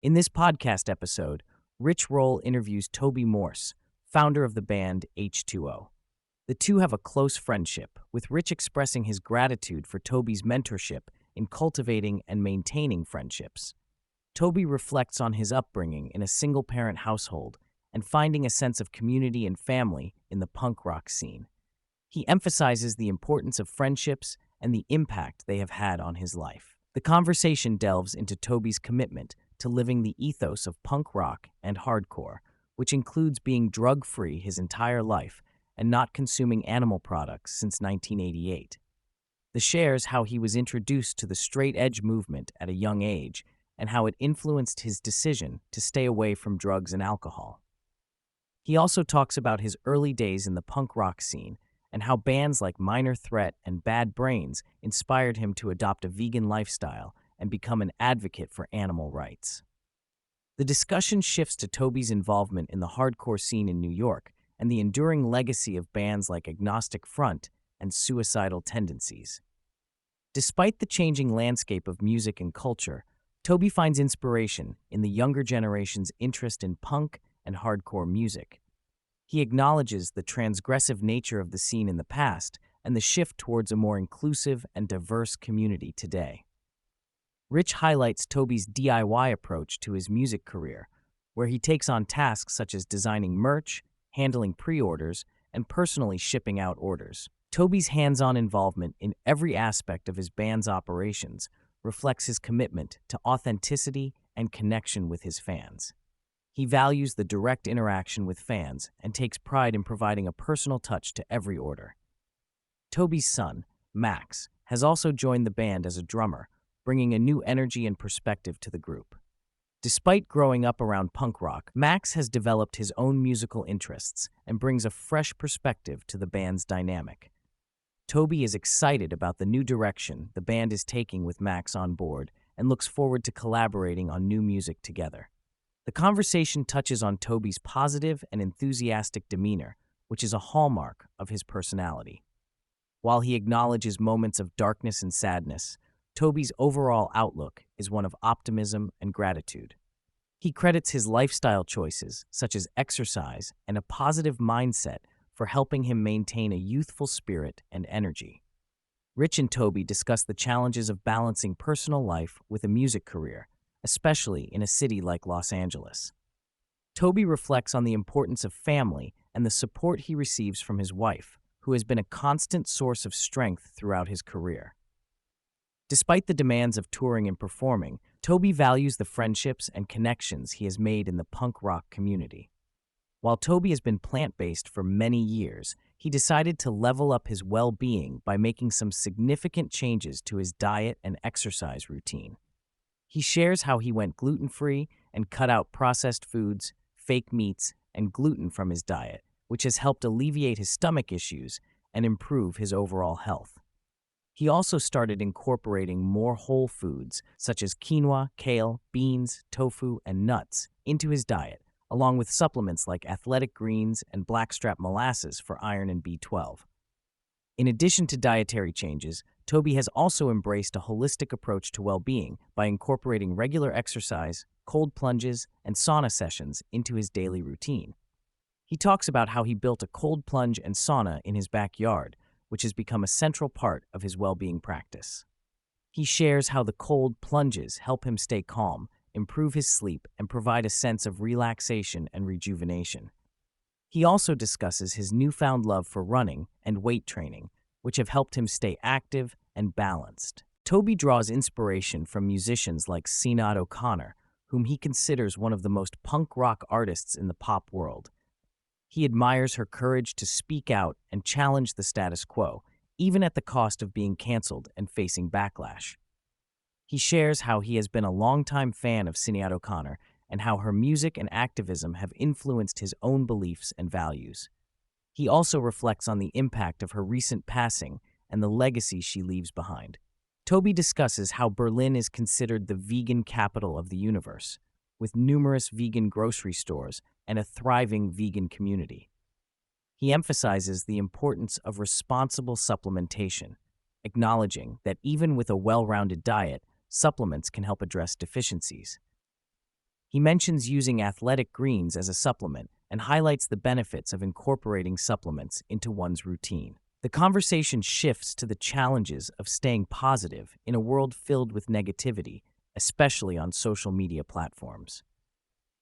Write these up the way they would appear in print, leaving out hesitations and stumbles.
In this podcast episode, Rich Roll interviews Toby Morse, founder of the band H2O. The two have a close friendship, with Rich expressing his gratitude for Toby's mentorship in cultivating and maintaining friendships. Toby reflects on his upbringing in a single-parent household and finding a sense of community and family in the punk rock scene. He emphasizes the importance of friendships and the impact they have had on his life. The conversation delves into Toby's commitment to living the ethos of punk rock and hardcore, which includes being drug-free his entire life and not consuming animal products since 1988. The shares how he was introduced to the straight edge movement at a young age and how it influenced his decision to stay away from drugs and alcohol. He also talks about his early days in the punk rock scene and how bands like Minor Threat and Bad Brains inspired him to adopt a vegan lifestyle and become an advocate for animal rights. The discussion shifts to Toby's involvement in the hardcore scene in New York and the enduring legacy of bands like Agnostic Front and Suicidal Tendencies. Despite the changing landscape of music and culture, Toby finds inspiration in the younger generation's interest in punk and hardcore music. He acknowledges the transgressive nature of the scene in the past and the shift towards a more inclusive and diverse community today. Rich highlights Toby's DIY approach to his music career, where he takes on tasks such as designing merch, handling pre-orders, and personally shipping out orders. Toby's hands-on involvement in every aspect of his band's operations reflects his commitment to authenticity and connection with his fans. He values the direct interaction with fans and takes pride in providing a personal touch to every order. Toby's son, Max, has also joined the band as a drummer, bringing a new energy and perspective to the group. Despite growing up around punk rock, Max has developed his own musical interests and brings a fresh perspective to the band's dynamic. Toby is excited about the new direction the band is taking with Max on board and looks forward to collaborating on new music together. The conversation touches on Toby's positive and enthusiastic demeanor, which is a hallmark of his personality. While he acknowledges moments of darkness and sadness, Toby's overall outlook is one of optimism and gratitude. He credits his lifestyle choices, such as exercise and a positive mindset, for helping him maintain a youthful spirit and energy. Rich and Toby discuss the challenges of balancing personal life with a music career, especially in a city like Los Angeles. Toby reflects on the importance of family and the support he receives from his wife, who has been a constant source of strength throughout his career. Despite the demands of touring and performing, Toby values the friendships and connections he has made in the punk rock community. While Toby has been plant-based for many years, he decided to level up his well-being by making some significant changes to his diet and exercise routine. He shares how he went gluten-free and cut out processed foods, fake meats, and gluten from his diet, which has helped alleviate his stomach issues and improve his overall health. He also started incorporating more whole foods, such as quinoa, kale, beans, tofu, and nuts, into his diet, along with supplements like athletic greens and blackstrap molasses for iron and B12. In addition to dietary changes, Toby has also embraced a holistic approach to well-being by incorporating regular exercise, cold plunges, and sauna sessions into his daily routine. He talks about how he built a cold plunge and sauna in his backyard, which has become a central part of his well-being practice. He shares how the cold plunges help him stay calm, improve his sleep, and provide a sense of relaxation and rejuvenation. He also discusses his newfound love for running and weight training, which have helped him stay active and balanced. Toby draws inspiration from musicians like Sinead O'Connor, whom he considers one of the most punk rock artists in the pop world. He admires her courage to speak out and challenge the status quo, even at the cost of being canceled and facing backlash. He shares how he has been a longtime fan of Sinead O'Connor and how her music and activism have influenced his own beliefs and values. He also reflects on the impact of her recent passing and the legacy she leaves behind. Toby discusses how Berlin is considered the vegan capital of the universe, with numerous vegan grocery stores and a thriving vegan community. He emphasizes the importance of responsible supplementation, acknowledging that even with a well-rounded diet, supplements can help address deficiencies. He mentions using athletic greens as a supplement and highlights the benefits of incorporating supplements into one's routine. The conversation shifts to the challenges of staying positive in a world filled with negativity, especially on social media platforms.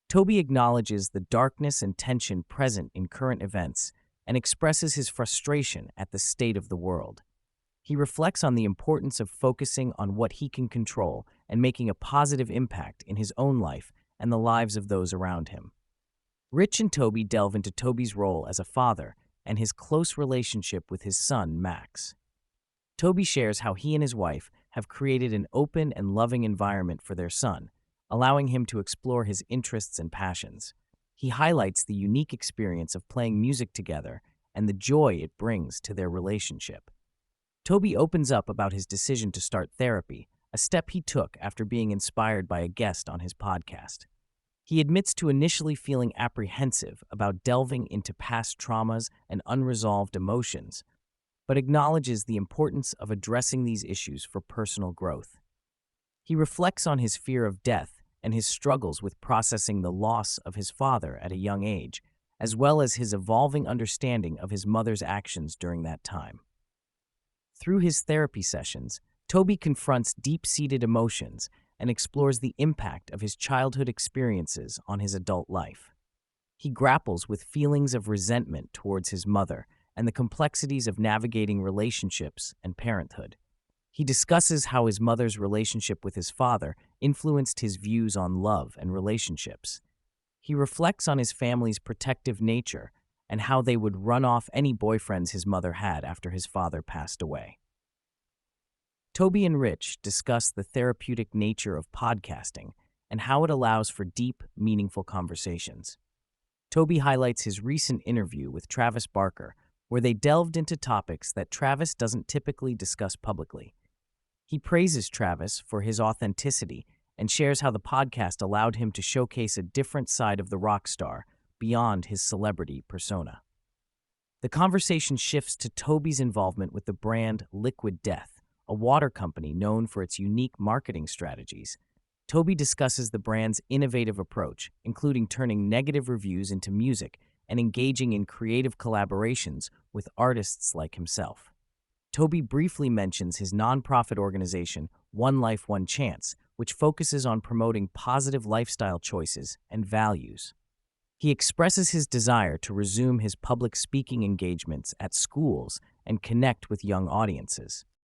Toby acknowledges the darkness and tension present in current events and expresses his frustration at the state of the world. He reflects on the importance of focusing on what he can control and making a positive impact in his own life and the lives of those around him. Rich and Toby delve into Toby's role as a father and his close relationship with his son, Max. Toby shares how he and his wife have created an open and loving environment for their son, allowing him to explore his interests and passions. He highlights the unique experience of playing music together and the joy it brings to their relationship. Toby opens up about his decision to start therapy, a step he took after being inspired by a guest on his podcast. He admits to initially feeling apprehensive about delving into past traumas and unresolved emotions, but acknowledges the importance of addressing these issues for personal growth. He reflects on his fear of death and his struggles with processing the loss of his father at a young age, as well as his evolving understanding of his mother's actions during that time. Through his therapy sessions, Toby confronts deep-seated emotions and explores the impact of his childhood experiences on his adult life. He grapples with feelings of resentment towards his mother and the complexities of navigating relationships and parenthood. He discusses how his mother's relationship with his father influenced his views on love and relationships. He reflects on his family's protective nature and how they would run off any boyfriends his mother had after his father passed away. Toby and Rich discuss the therapeutic nature of podcasting and how it allows for deep, meaningful conversations. Toby highlights his recent interview with Travis Barker, where they delved into topics that Travis doesn't typically discuss publicly. He praises Travis for his authenticity and shares how the podcast allowed him to showcase a different side of the rock star beyond his celebrity persona. The conversation shifts to Toby's involvement with the brand Liquid Death, a water company known for its unique marketing strategies. Toby discusses the brand's innovative approach, including turning negative reviews into music and engaging in creative collaborations with artists like himself. Toby briefly mentions his nonprofit organization, One Life, One Chance, which focuses on promoting positive lifestyle choices and values. He expresses his desire to resume his public speaking engagements at schools and connect with young audiences.